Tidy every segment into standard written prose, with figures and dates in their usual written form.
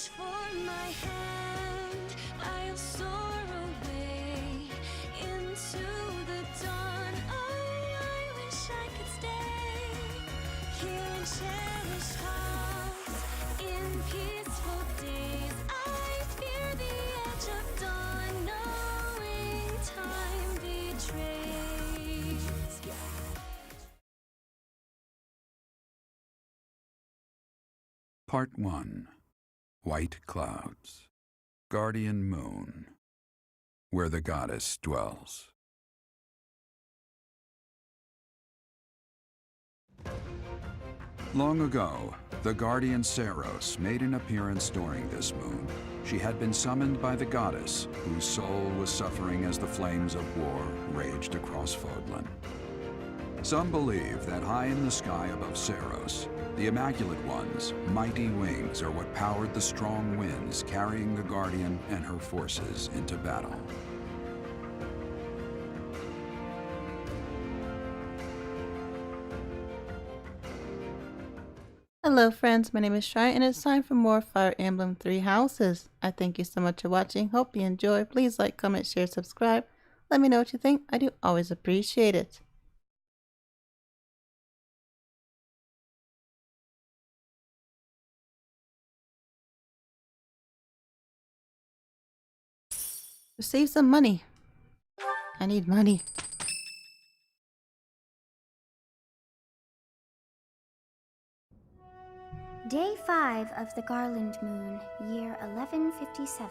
for my hand, I'll soar away into the dawn. Oh, I wish I could stay here in cherished halls, in peaceful days. I fear the edge of dawn, knowing time betrays. Part 1. White Clouds. Guardian Moon. Where the goddess dwells. Long ago, the guardian Saros made an appearance during this moon. She had been summoned by the goddess, whose soul was suffering as the flames of war raged across Fodlan. Some believe that high in the sky above Saros, the Immaculate One's mighty wings are what powered the strong winds carrying the Guardian and her forces into battle. Hello friends, my name is Schrient and it's time for more Fire Emblem Three Houses. I thank you so much for watching. Hope you enjoy. Please like, comment, share, subscribe. Let me know what you think. I do always appreciate it. Receive some money. I need money. Day 5 of the Garland Moon, year 1157.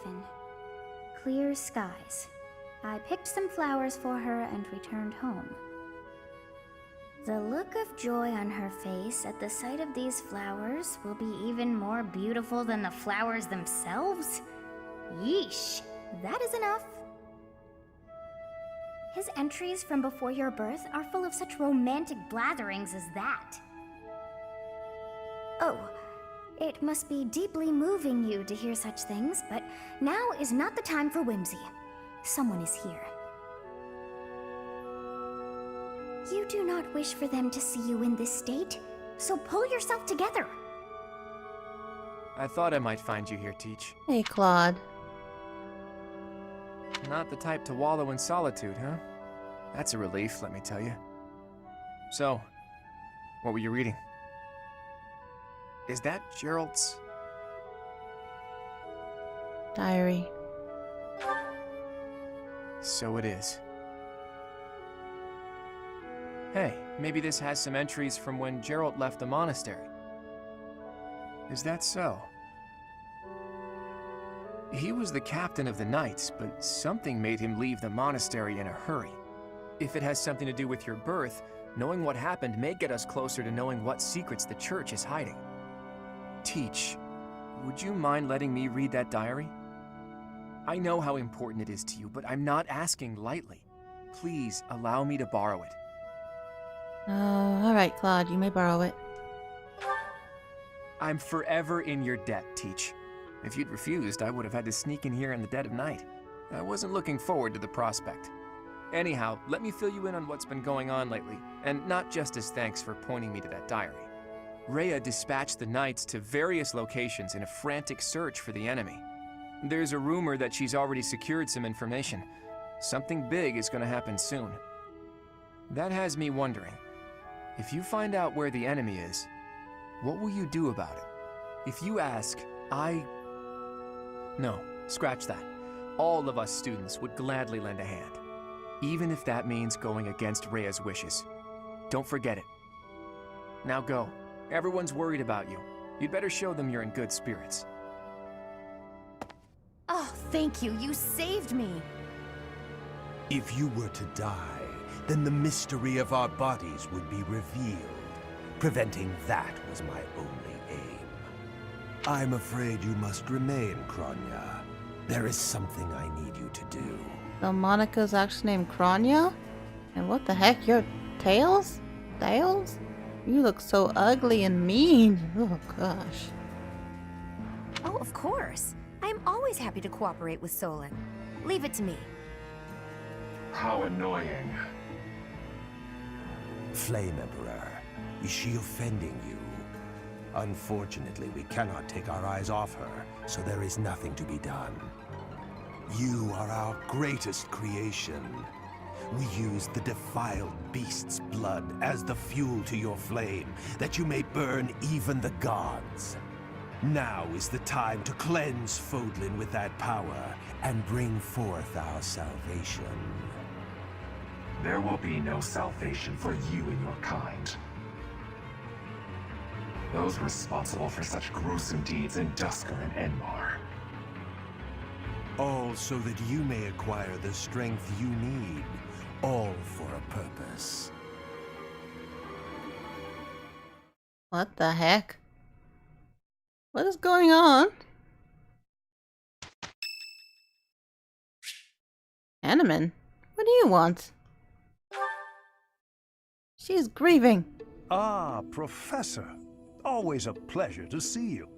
Clear skies. I picked some flowers for her and returned home. The look of joy on her face at the sight of these flowers will be even more beautiful than the flowers themselves. Yeesh, that is enough. His entries from before your birth are full of such romantic blatherings as that. Oh, it must be deeply moving you to hear such things, but now is not the time for whimsy. Someone is here. You do not wish for them to see you in this state, so pull yourself together. I thought I might find you here, Teach. Hey Claude. Not the type to wallow in solitude, huh? That's a relief, let me tell you. So, what were you reading? Is that Jeralt's? Diary. So it is. Hey, maybe this has some entries from when Jeralt left the monastery. Is that so? He was the captain of the knights, but something made him leave the monastery in a hurry. If it has something to do with your birth, knowing what happened may get us closer to knowing what secrets the church is hiding. Teach, would you mind letting me read that diary? I know how important it is to you, but I'm not asking lightly. Please allow me to borrow it. Oh, alright Claude, you may borrow it. I'm forever in your debt, Teach. If you'd refused, I would have had to sneak in here in the dead of night. I wasn't looking forward to the prospect. Anyhow, let me fill you in on what's been going on lately, and not just as thanks for pointing me to that diary. Rhea dispatched the knights to various locations in a frantic search for the enemy. There's a rumor that she's already secured some information. Something big is going to happen soon. That has me wondering, if you find out where the enemy is, what will you do about it? If you ask, No, scratch that. All of us students would gladly lend a hand, even if that means going against Rhea's wishes. Don't forget it. Now go. Everyone's worried about you. You'd better show them you're in good spirits. Oh, thank you. You saved me. If you were to die, then the mystery of our bodies would be revealed. Preventing that was my only aim. I'm afraid you must remain, Kronya. There is something I need you to do. So Monica's actually named Kronya? And what the heck, your tails? Tails? You look so ugly and mean. Oh gosh. Oh, of course. I'm always happy to cooperate with Solon. Leave it to me. How annoying. Flame Emperor, is she offending you? Unfortunately, we cannot take our eyes off her, so there is nothing to be done. You are our greatest creation. We use the defiled beast's blood as the fuel to your flame, that you may burn even the gods. Now is the time to cleanse Fodlan with that power and bring forth our salvation. There will be no salvation for you and your kind. Those responsible for such gruesome deeds in Dusker and Enmar. All so that you may acquire the strength you need, all for a purpose. What the heck? What is going on? Hanneman, what do you want? She's grieving. Ah, Professor. Always a pleasure to see you.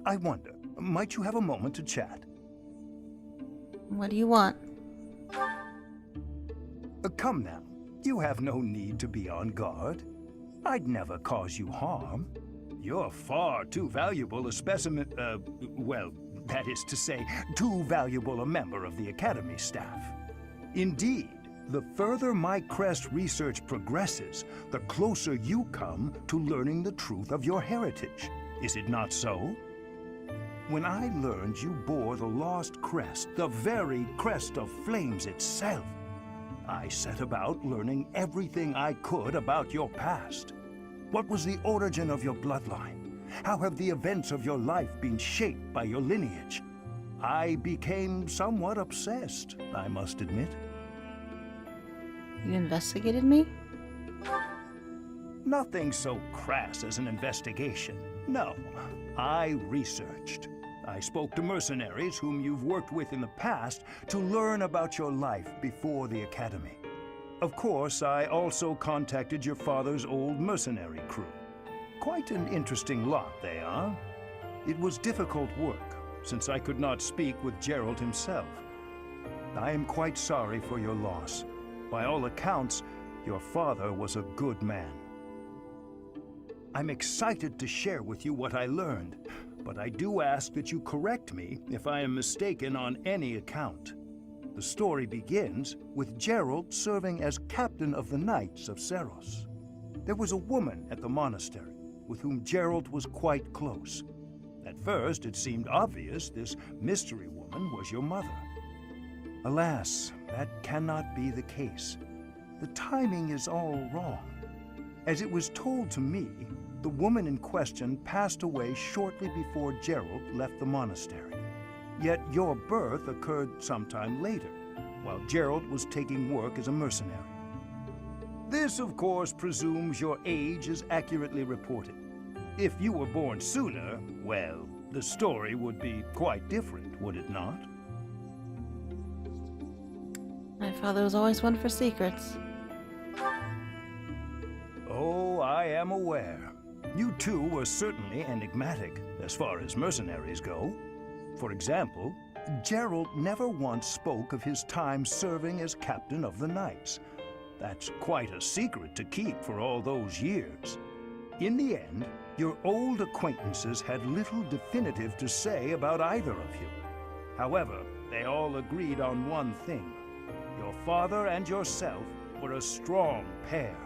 I wonder, might you have a moment to chat? What do you want? Come now. You have no need to be on guard. I'd never cause you harm. You're far too valuable a specimen, well, that is to say, too valuable a member of the Academy staff. Indeed, the further my crest research progresses, the closer you come to learning the truth of your heritage. Is it not so? When I learned you bore the lost crest, the very crest of flames itself, I set about learning everything I could about your past. What was the origin of your bloodline? How have the events of your life been shaped by your lineage? I became somewhat obsessed, I must admit. You investigated me? Nothing so crass as an investigation. No, I researched. I spoke to mercenaries whom you've worked with in the past to learn about your life before the Academy. Of course, I also contacted your father's old mercenary crew. Quite an interesting lot they are. It was difficult work, since I could not speak with Jeralt himself. I am quite sorry for your loss. By all accounts, your father was a good man. I'm excited to share with you what I learned, but I do ask that you correct me if I am mistaken on any account. The story begins with Jeralt serving as captain of the Knights of Seros. There was a woman at the monastery with whom Jeralt was quite close. At first, it seemed obvious this mystery woman was your mother. Alas, that cannot be the case. The timing is all wrong. As it was told to me, the woman in question passed away shortly before Jeralt left the monastery. Yet your birth occurred sometime later, while Jeralt was taking work as a mercenary. This, of course, presumes your age is accurately reported. If you were born sooner, well, the story would be quite different, would it not? My father was always one for secrets. Oh, I am aware. You two were certainly enigmatic, as far as mercenaries go. For example, Jeralt never once spoke of his time serving as captain of the Knights. That's quite a secret to keep for all those years. In the end, your old acquaintances had little definitive to say about either of you. However, they all agreed on one thing. Your father and yourself were a strong pair,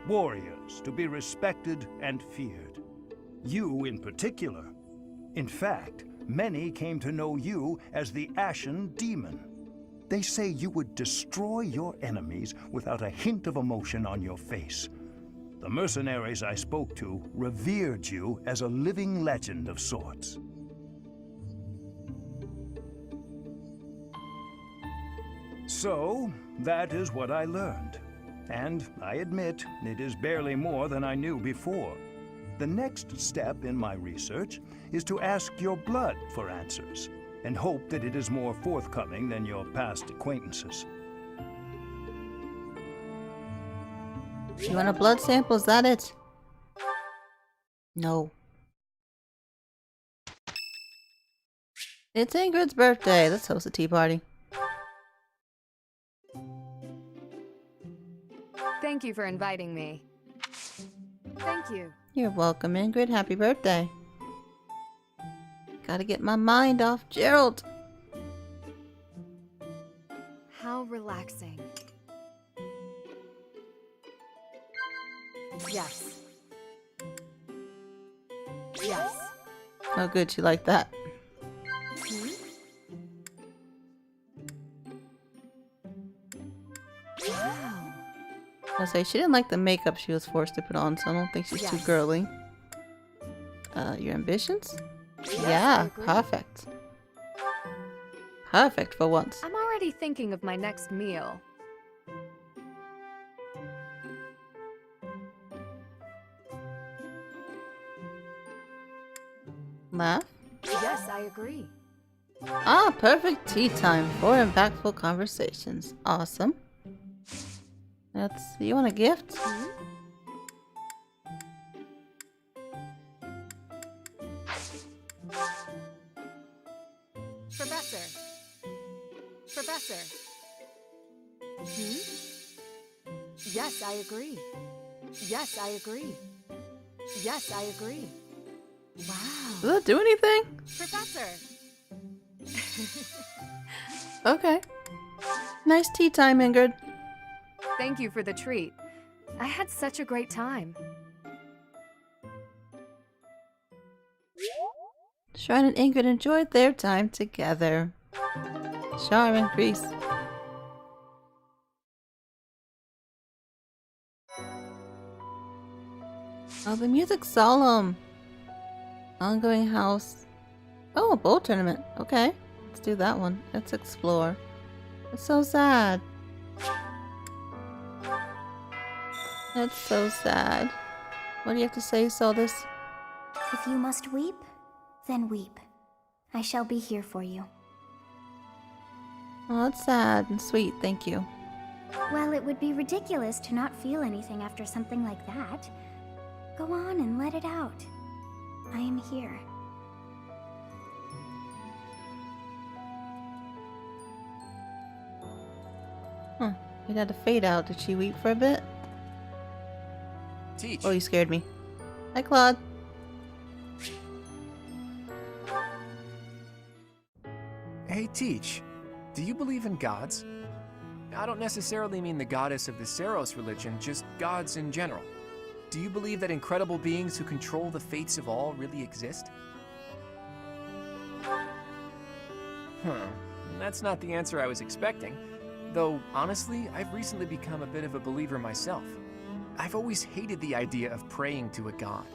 warriors to be respected and feared. You in particular. In fact, many came to know you as the Ashen Demon. They say you would destroy your enemies without a hint of emotion on your face. The mercenaries I spoke to revered you as a living legend of sorts. So, that is what I learned. And I admit, it is barely more than I knew before. The next step in my research is to ask your blood for answers, and hope that it is more forthcoming than your past acquaintances. You want a blood sample? Is that it? No. It's Ingrid's birthday. Let's host a tea party. Thank you for inviting me. Thank you. You're welcome, Ingrid. Happy birthday. Gotta get my mind off Jeralt. How relaxing. Yes. Yes. Oh, good. She liked that. Hmm? Wow. I'll say she didn't like the makeup she was forced to put on, so I don't think she's too Yes. girly. Your ambitions? Yes, I Yeah, agree. perfect. Perfect for once. I'm already thinking of my next meal. Laugh? Yes, I agree. Ah, perfect tea time. 4 impactful conversations. Awesome. You want a gift? Hmm? Professor. Professor. Hmm? Yes, I agree. Yes, I agree. Yes, I agree. Wow. Does that do anything? Professor. Okay. Nice tea time, Ingrid. Thank you for the treat. I had such a great time. Schrient and Ingrid enjoyed their time together. Charm increased. Oh, the music's solemn. Ongoing house. Oh, a bowl tournament. Okay, let's do that one. Let's explore. It's so sad. That's so sad. What do you have to say, Soldis? If you must weep, then weep. I shall be here for you. Oh, that's sad and sweet. Thank you. Well, it would be ridiculous to not feel anything after something like that. Go on and let it out. I am here. Huh. It had to fade out. Did she weep for a bit? Teach. Oh, you scared me. Hi, Claude. Hey, Teach. Do you believe in gods? I don't necessarily mean the goddess of the Seros religion, just gods in general. Do you believe that incredible beings who control the fates of all really exist? That's not the answer I was expecting. Though, honestly, I've recently become a bit of a believer myself. I've always hated the idea of praying to a god.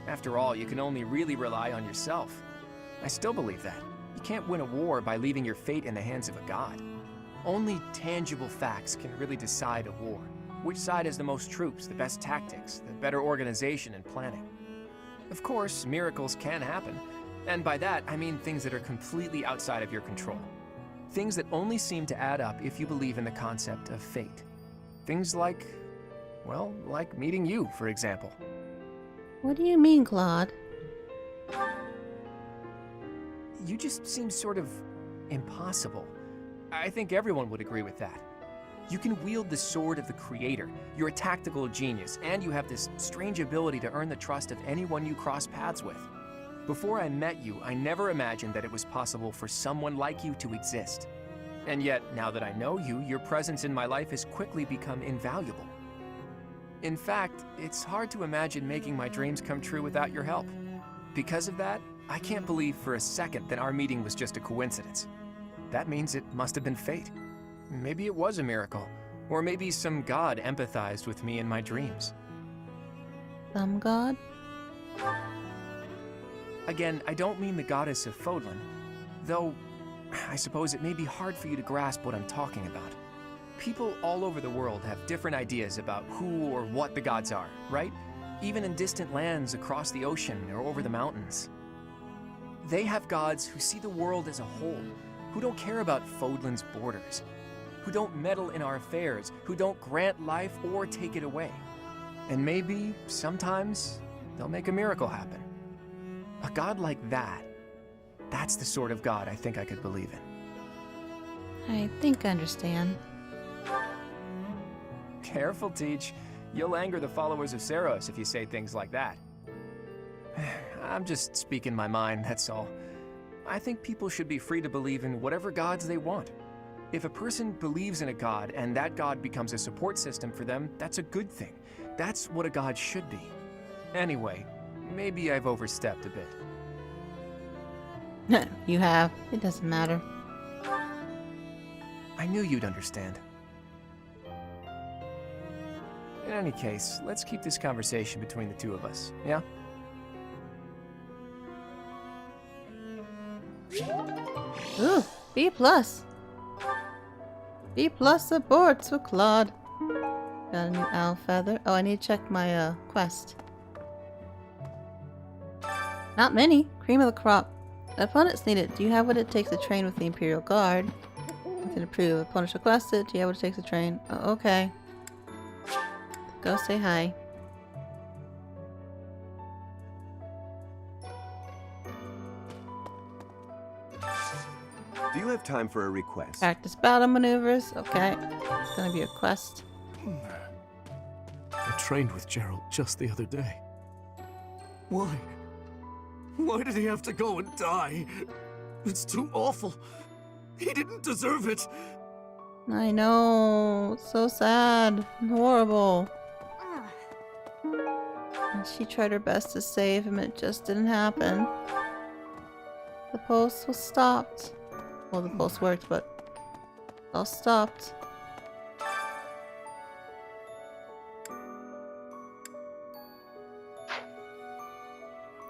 After all, you can only really rely on yourself. I still believe that. You can't win a war by leaving your fate in the hands of a god. Only tangible facts can really decide a war. Which side has the most troops, the best tactics, the better organization and planning. Of course, miracles can happen. And by that, I mean things that are completely outside of your control. Things that only seem to add up if you believe in the concept of fate. Things like, well, like meeting you, for example. What do you mean, Claude? You just seem sort of impossible. I think everyone would agree with that. You can wield the sword of the Creator, you're a tactical genius, and you have this strange ability to earn the trust of anyone you cross paths with. Before I met you, I never imagined that it was possible for someone like you to exist. And yet, now that I know you, your presence in my life has quickly become invaluable. In fact, it's hard to imagine making my dreams come true without your help. Because of that, I can't believe for a second that our meeting was just a coincidence. That means it must have been fate. Maybe it was a miracle, or maybe some god empathized with me in my dreams. Some god? Again, I don't mean the goddess of Fodlan, though I suppose it may be hard for you to grasp what I'm talking about. People all over the world have different ideas about who or what the gods are, right? Even in distant lands across the ocean or over the mountains. They have gods who see the world as a whole, who don't care about Fodlan's borders, who don't meddle in our affairs, who don't grant life or take it away. And maybe, sometimes, they'll make a miracle happen. A god like that, that's the sort of god I think I could believe in. I think I understand. Careful, Teach. You'll anger the followers of Seros if you say things like that. I'm just speaking my mind, that's all. I think people should be free to believe in whatever gods they want. If a person believes in a god and that god becomes a support system for them, that's a good thing. That's what a god should be. Anyway, maybe I've overstepped a bit. You have. It doesn't matter. I knew you'd understand. In any case, let's keep this conversation between the two of us, yeah? Ooh, B+. B+ supports for Claude. Got a new owl feather. Oh, I need to check my quest. Not many. Cream of the crop. Opponents need it. Do you have what it takes to train with the Imperial Guard? To approve. Opponents requested. Do you have what it takes to train? Oh, okay. Go say hi. Do you have time for a request? Practice battle maneuvers. Okay. It's gonna be a quest. I trained with Jeralt just the other day. Why? Why did he have to go and die? It's too awful. He didn't deserve it. I know. It's so sad and horrible. And she tried her best to save him. It just didn't happen. The pulse was stopped. Well, the pulse worked, but it all stopped.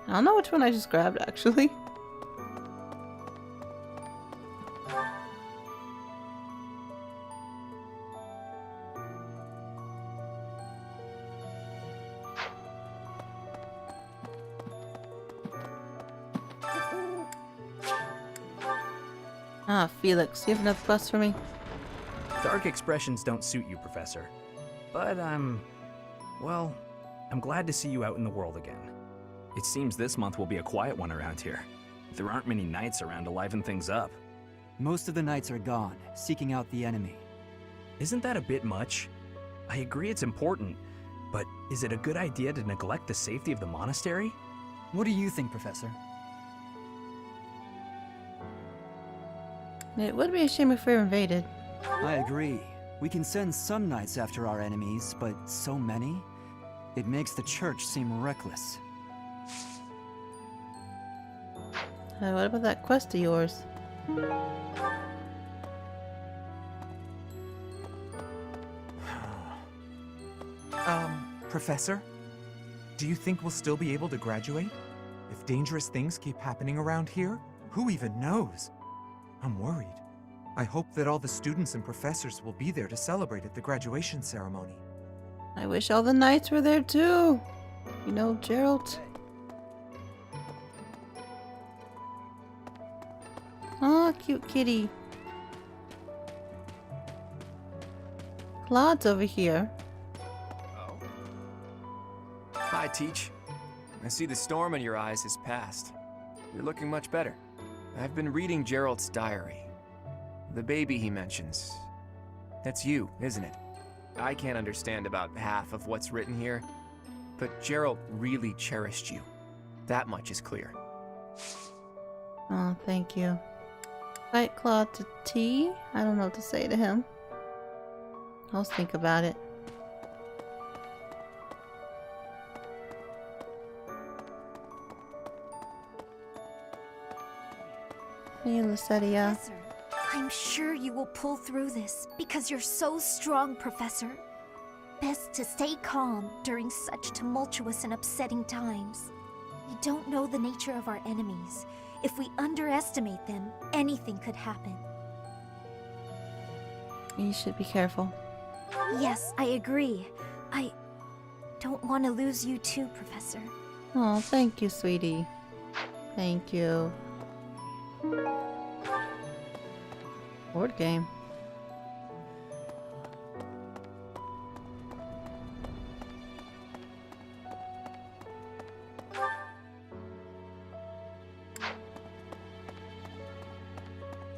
I don't know which one I just grabbed, actually. Ah, Felix, you have another quest for me? Dark expressions don't suit you, Professor. But well, I'm glad to see you out in the world again. It seems this month will be a quiet one around here. There aren't many knights around to liven things up. Most of the knights are gone, seeking out the enemy. Isn't that a bit much? I agree it's important, but is it a good idea to neglect the safety of the monastery? What do you think, Professor? It would be a shame if we were invaded. I agree. We can send some knights after our enemies, but so many? It makes the church seem reckless. What about that quest of yours? Professor? Do you think we'll still be able to graduate? If dangerous things keep happening around here, who even knows? I'm worried. I hope that all the students and professors will be there to celebrate at the graduation ceremony. I wish all the knights were there too. You know, Jeralt. Aw, cute kitty. Claude's over here. Oh. Hi, Teach. I see the storm in your eyes has passed. You're looking much better. I've been reading Jeralt's diary. The baby he mentions. That's you, isn't it? I can't understand about half of what's written here, but Jeralt really cherished you. That much is clear. Oh, thank you. Invite Claude to tea? I don't know what to say to him. I'll think about it. Hey, Lucedia. Professor, I'm sure you will pull through this because you're so strong, Professor. Best to stay calm during such tumultuous and upsetting times. We don't know the nature of our enemies. If we underestimate them, anything could happen. You should be careful. Yes, I agree. I don't want to lose you too, Professor. Oh, thank you, sweetie. Thank you. Board game.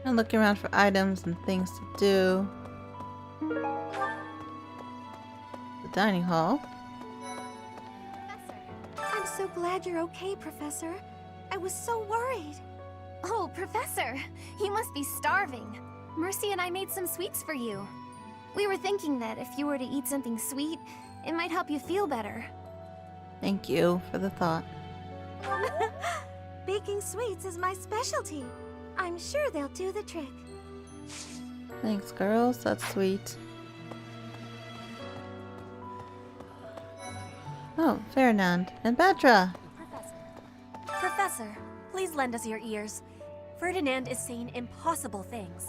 I'm looking around for items and things to do. the dining hall. I'm so glad you're okay, Professor. I was so worried. Oh, Professor, you must be starving. Mercy and I made some sweets for you. We were thinking that if you were to eat something sweet, it might help you feel better. Thank you for the thought. Baking sweets is my specialty. I'm sure they'll do the trick. Thanks, girls. That's sweet. Oh, Ferdinand and Petra. Professor, please lend us your ears. Ferdinand is saying impossible things.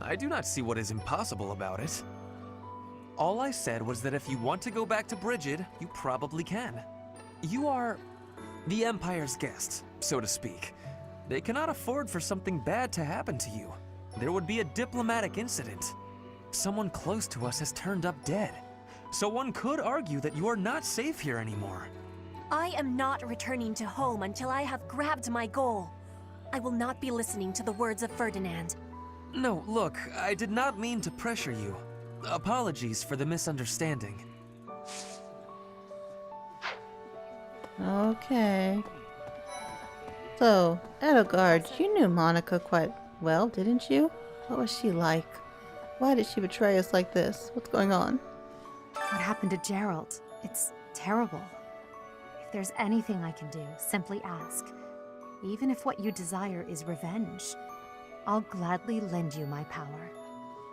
I do not see what is impossible about it. All I said was that if you want to go back to Brigid, you probably can. You are the Empire's guest, so to speak. They cannot afford for something bad to happen to you. There would be a diplomatic incident. Someone close to us has turned up dead. So one could argue that you are not safe here anymore. I am not returning to home until I have grabbed my goal. I will not be listening to the words of Ferdinand. No, look, I did not mean to pressure you. Apologies for the misunderstanding. Okay. So, Edelgard, you knew Monica quite well, didn't you? What was she like? Why did she betray us like this? What's going on? What happened to Jeralt? It's terrible. If there's anything I can do, simply ask. Even if what you desire is revenge, I'll gladly lend you my power.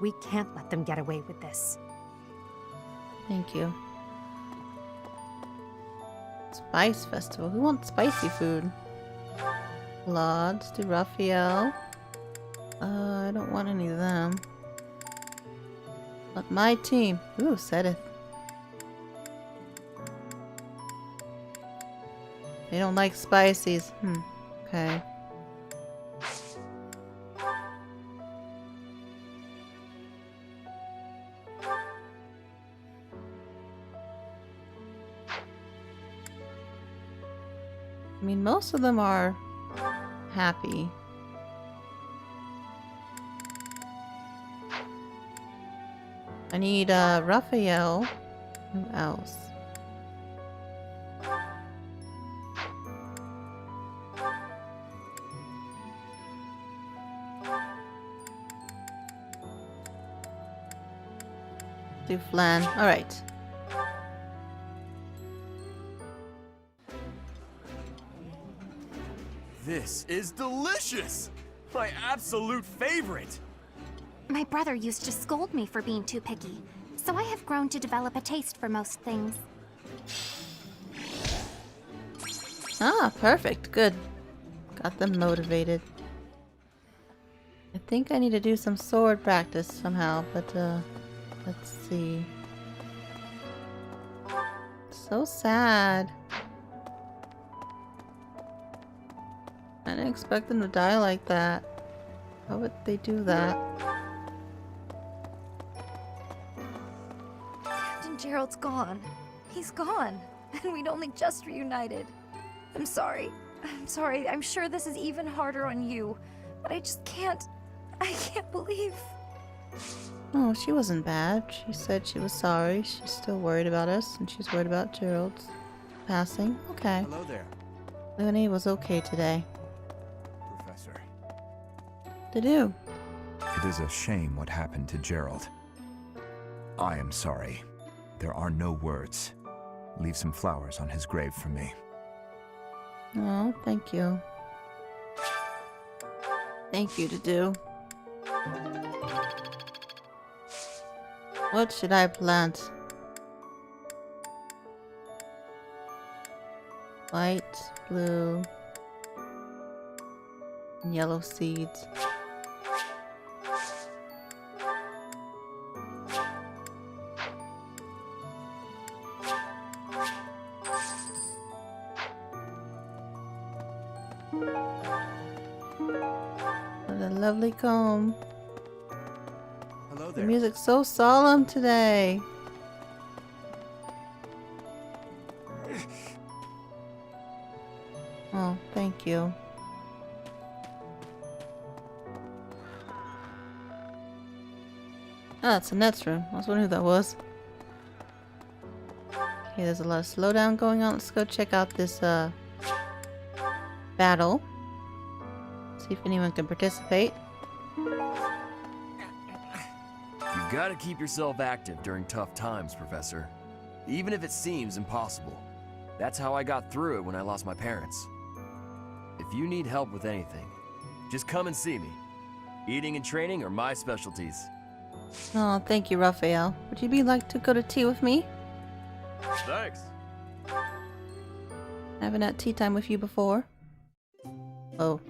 We can't let them get away with this. Thank you. Spice Festival. Who wants spicy food? Claude, let's do Raphael. I don't want any of them. But my team. Ooh, Sedith. They don't like spices. Okay. I mean, most of them are happy. I need Raphael. Who else? Do Flan. All right. This is delicious! My absolute favorite! My brother used to scold me for being too picky, so I have grown to develop a taste for most things. Ah, perfect. Good. Got them motivated. I think I need to do some sword practice somehow, but let's see. So sad. I didn't expect them to die like that. How would they do that? Captain Jeralt's gone. He's gone. And we'd only just reunited. I'm sorry. I'm sorry. I'm sure this is even harder on you. But I just can't... I can't believe... Oh, she wasn't bad. She said she was sorry. She's still worried about us, and she's worried about Jeralt's passing. Okay. Hello there. Leonie was okay today. Professor. To do. It is a shame what happened to Jeralt. I am sorry. There are no words. Leave some flowers on his grave for me. Oh, thank you. Thank you, to do. What should I plant? White, blue, and yellow seeds. What a lovely comb. Hello The there. music's so solemn today. Oh, thank you. Oh, that's Annette's room. I was wondering who that was. Okay, there's a lot of slowdown going on. Let's go check out this battle. See if anyone can participate. You gotta keep yourself active during tough times, Professor. Even if it seems impossible. That's how I got through it when I lost my parents. If you need help with anything, just come and see me. Eating and training are my specialties. Oh, thank you, Raphael. Would you be like to go to tea with me? Thanks. I haven't had tea time with you before. Oh.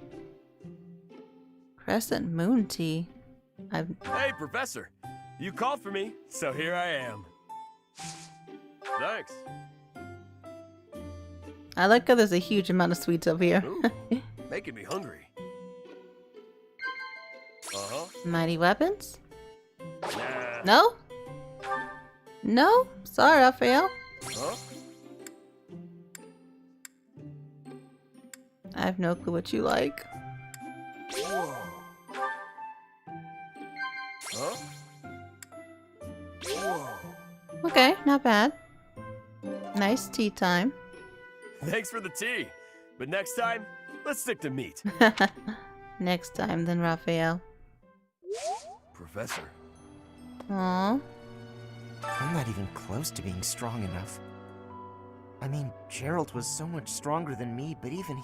Crescent moon tea. Hey, Professor! You called for me, so here I am. Thanks. I like how there's a huge amount of sweets over here. Ooh, making me hungry. Uh-huh. Mighty weapons? Nah. No? No? Sorry, Raphael. Huh? I have no clue what you like. Whoa. Huh? Whoa. Okay, not bad. Nice tea time. Thanks for the tea. But next time, let's stick to meat. Next time, then, Raphael. Professor. Aww. I'm not even close to being strong enough. I mean, Jeralt was so much stronger than me, but even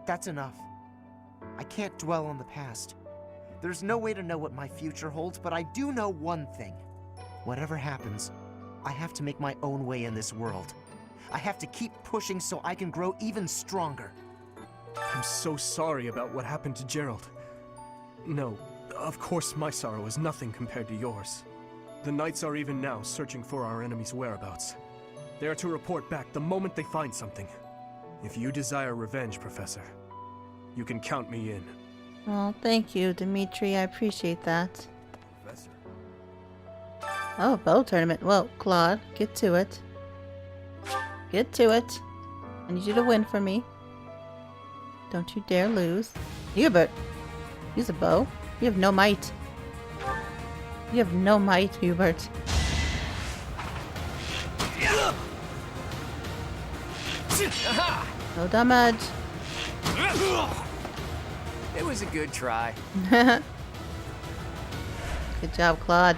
that's enough. I can't dwell on the past. There's no way to know what my future holds, but I do know one thing. Whatever happens, I have to make my own way in this world. I have to keep pushing so I can grow even stronger. I'm so sorry about what happened to Jeralt. No, of course my sorrow is nothing compared to yours. The Knights are even now searching for our enemy's whereabouts. They are to report back the moment they find something. If you desire revenge, Professor, you can count me in. Oh, thank you, Dimitri. I appreciate that. Professor. Oh, bow tournament. Well, Claude, get to it. Get to it. I need you to win for me. Don't you dare lose. Hubert, use a bow. You have no might. You have no might, Hubert. No damage. It was a good try. Good job, Claude.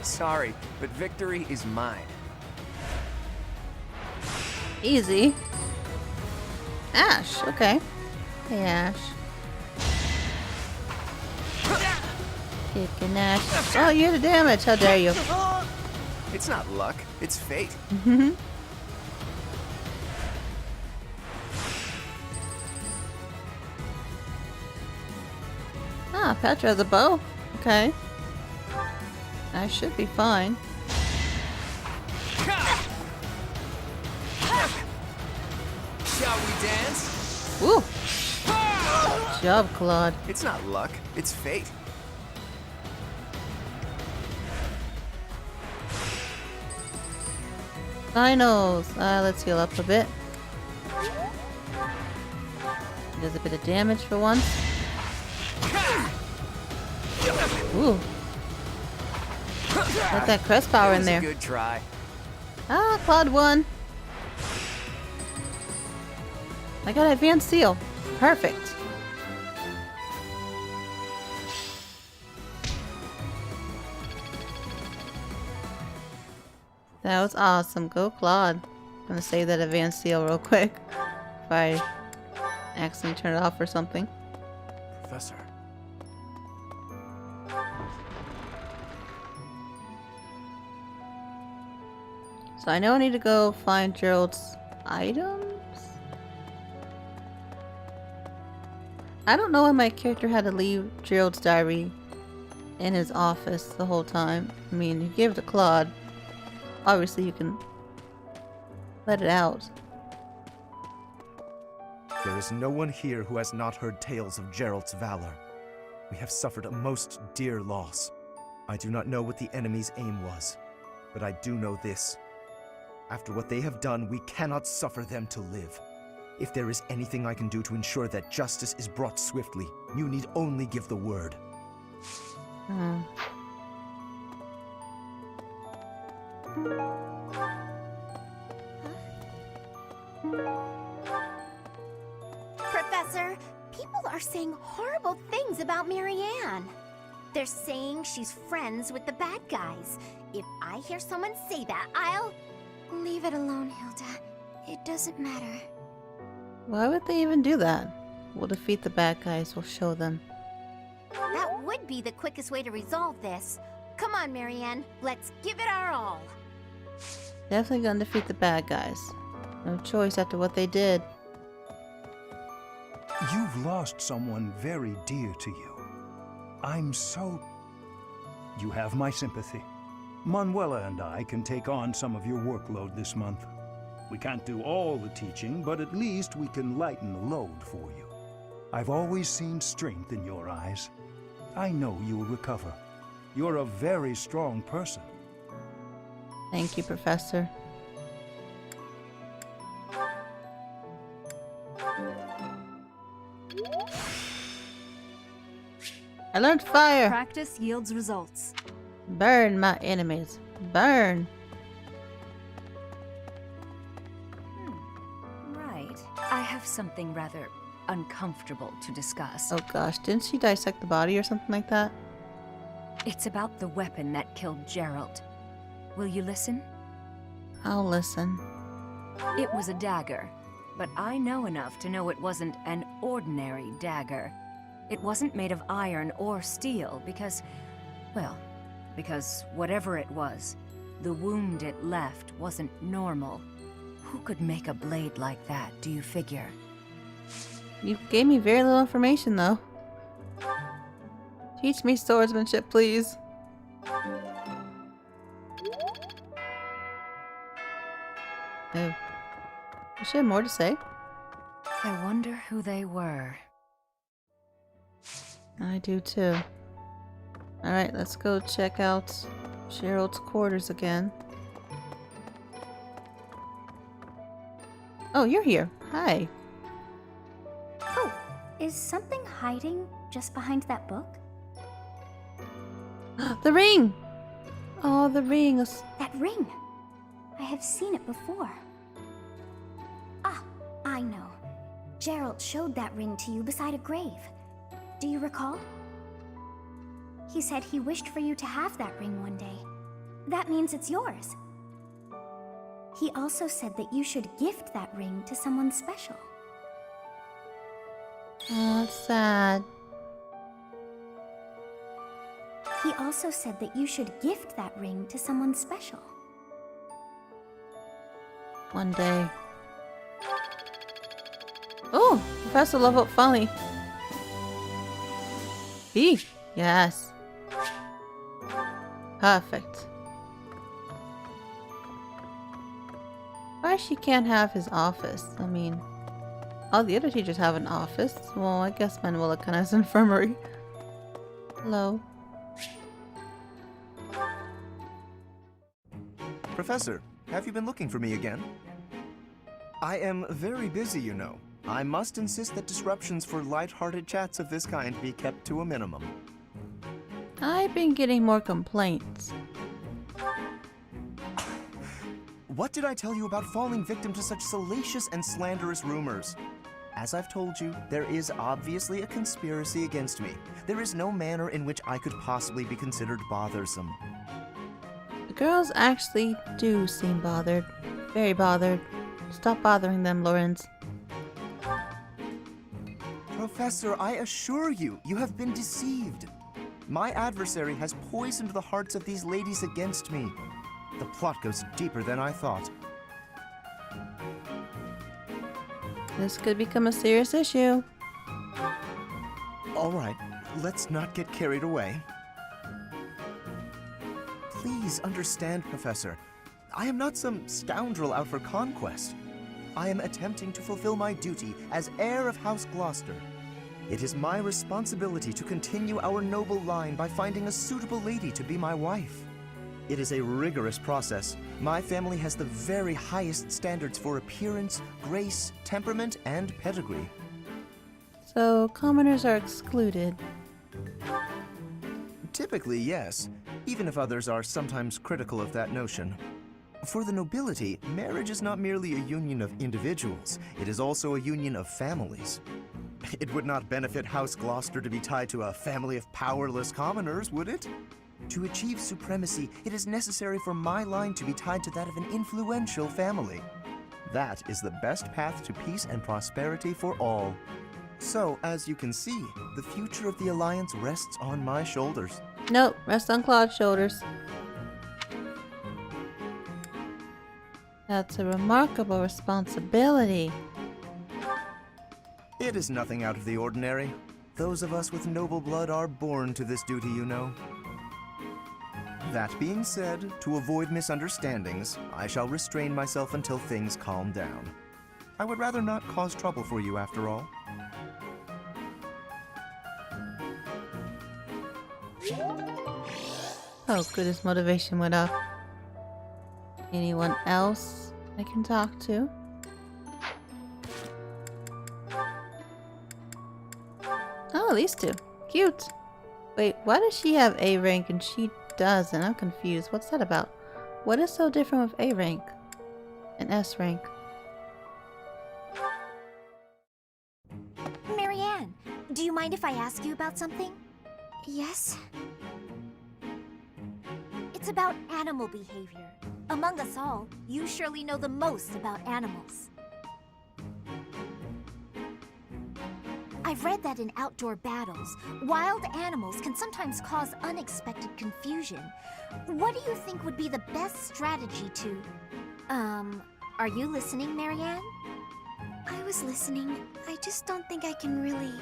Sorry, but victory is mine. Easy. Ash, okay. Hey, Ash. Kicking Ash. Oh, you're the damage. How dare you? It's not luck, it's fate. Ah, Petra has a bow. Okay. I should be fine. Shall we dance? Woo! Good job, Claude. It's not luck, it's fate. Finals. Let's heal up a bit. Does a bit of damage for once. Ooh. Got that crest power in there. It was a good try. Ah, Claude won. I got advanced seal. Perfect. That was awesome. Go, Claude. I'm gonna save that advanced seal real quick. If I accidentally turn it off or something. Professor. So I know I need to go find Jeralt's items. I don't know why my character had to leave Jeralt's diary in his office the whole time. I mean, you gave it to Claude. Obviously you can let it out. There is no one here who has not heard tales of Jeralt's valor. We have suffered a most dear loss. I do not know what the enemy's aim was, but I do know this. After what they have done, we cannot suffer them to live. If there is anything I can do to ensure that justice is brought swiftly, you need only give the word. Professor, people are saying horrible things about Marianne. They're saying she's friends with the bad guys. If I hear someone say that, I'll... Leave it alone, Hilda. It doesn't matter. Why would they even do that? We'll defeat the bad guys, we'll show them. That would be the quickest way to resolve this. Come on, Marianne, let's give it our all. Definitely gonna defeat the bad guys. No choice after what they did. You've lost someone very dear to you. I'm so... You have my sympathy. Manuela and I can take on some of your workload this month. We can't do all the teaching, but at least we can lighten the load for you. I've always seen strength in your eyes. I know you'll recover. You're a very strong person. Thank you, Professor. I learned fire! Practice yields results. Burn my enemies. Burn! Right. I have something rather uncomfortable to discuss. Oh gosh, didn't she dissect the body or something like that? It's about the weapon that killed Jeralt. Will you listen? I'll listen. It was a dagger, but I know enough to know it wasn't an ordinary dagger. It wasn't made of iron or steel because, well, because whatever it was, the wound it left wasn't normal. Who could make a blade like that, do you figure? You gave me very little information, though. Teach me swordsmanship, please. Oh. Does she have more to say? I wonder who they were. I do too. Alright, let's go check out Jeralt's quarters again. Oh, you're here. Hi. Oh, is something hiding just behind that book? The ring! Oh, the ring. That ring! I have seen it before. Ah, I know. Jeralt showed that ring to you beside a grave. Do you recall? He said he wished for you to have that ring one day. That means it's yours. He also said that you should gift that ring to someone special. Oh, that's sad. He also said that you should gift that ring to someone special. One day. Oh, Professor level up finally. B. Yes. Perfect. Why she can't have his office? I mean, all the other teachers have an office. Well, I guess Manuela kind of has an infirmary. Hello. Professor, have you been looking for me again? I am very busy, you know. I must insist that disruptions for light-hearted chats of this kind be kept to a minimum. I've been getting more complaints. What did I tell you about falling victim to such salacious and slanderous rumors? As I've told you, there is obviously a conspiracy against me. There is no manner in which I could possibly be considered bothersome. The girls actually do seem bothered. Very bothered. Stop bothering them, Lorenz. Professor, I assure you, you have been deceived. My adversary has poisoned the hearts of these ladies against me. The plot goes deeper than I thought. This could become a serious issue. All right, let's not get carried away. Please understand, Professor. I am not some scoundrel out for conquest. I am attempting to fulfill my duty as heir of House Gloucester. It is my responsibility to continue our noble line by finding a suitable lady to be my wife. It is a rigorous process. My family has the very highest standards for appearance, grace, temperament, and pedigree. So, commoners are excluded. Typically, yes, even if others are sometimes critical of that notion. For the nobility, marriage is not merely a union of individuals, it is also a union of families. It would not benefit House Gloucester to be tied to a family of powerless commoners, would it? To achieve supremacy, it is necessary for my line to be tied to that of an influential family. That is the best path to peace and prosperity for all. So, as you can see, the future of the Alliance rests on my shoulders. Nope, rests on Claude's shoulders. That's a remarkable responsibility. It is nothing out of the ordinary. Those of us with noble blood are born to this duty, you know. That being said, to avoid misunderstandings, I shall restrain myself until things calm down. I would rather not cause trouble for you after all. Oh, good, his motivation went up. Anyone else I can talk to? Oh, these two. Cute. Wait, why does she have A rank and she doesn't? I'm confused. What's that about? What is so different with A rank and S rank? Marianne, do you mind if I ask you about something? Yes? It's about animal behavior. Among us all, you surely know the most about animals. I've read that in outdoor battles, wild animals can sometimes cause unexpected confusion. What do you think would be the best strategy to... are you listening, Marianne? I was listening. I just don't think I can really...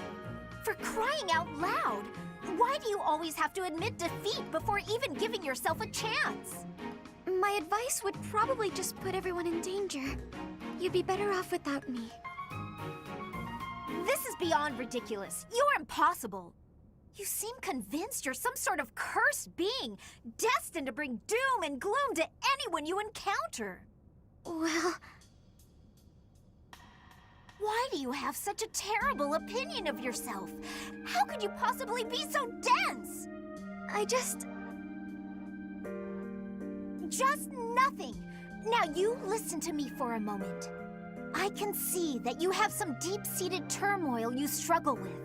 For crying out loud! Why do you always have to admit defeat before even giving yourself a chance? My advice would probably just put everyone in danger. You'd be better off without me. This is beyond ridiculous. You're impossible. You seem convinced you're some sort of cursed being, destined to bring doom and gloom to anyone you encounter. Well... Why do you have such a terrible opinion of yourself? How could you possibly be so dense? Just nothing. Now you listen to me for a moment. I can see that you have some deep-seated turmoil you struggle with.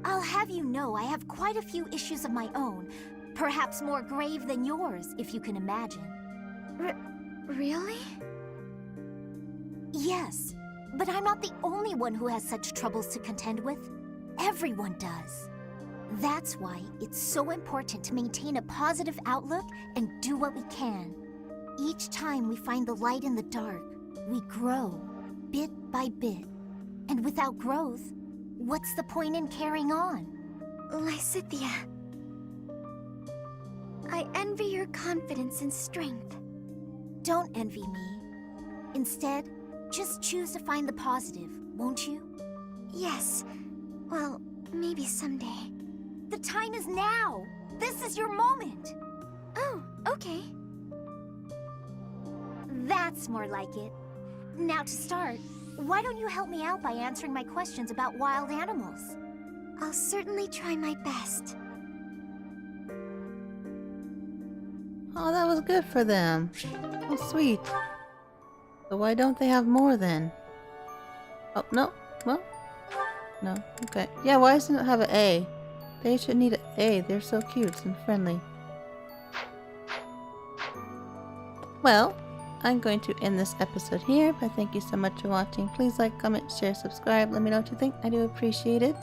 I'll have you know I have quite a few issues of my own, perhaps more grave than yours, if you can imagine. Really? Yes, but I'm not the only one who has such troubles to contend with. Everyone does. That's why it's so important to maintain a positive outlook and do what we can. Each time we find the light in the dark, we grow, bit by bit. And without growth, what's the point in carrying on? Lysithea, I envy your confidence and strength. Don't envy me. Instead, just choose to find the positive, won't you? Yes. Well, maybe someday. The time is now! This is your moment! Oh, okay. That's more like it. Now to start, why don't you help me out by answering my questions about wild animals? I'll certainly try my best. Oh, that was good for them. Oh, sweet. So why don't they have more then? Oh, no. Well, no. Okay. Yeah, why doesn't it have an A? They should need an A. They're so cute and friendly. Well, I'm going to end this episode here, but thank you so much for watching. Please like, comment, share, subscribe. Let me know what you think. I do appreciate it.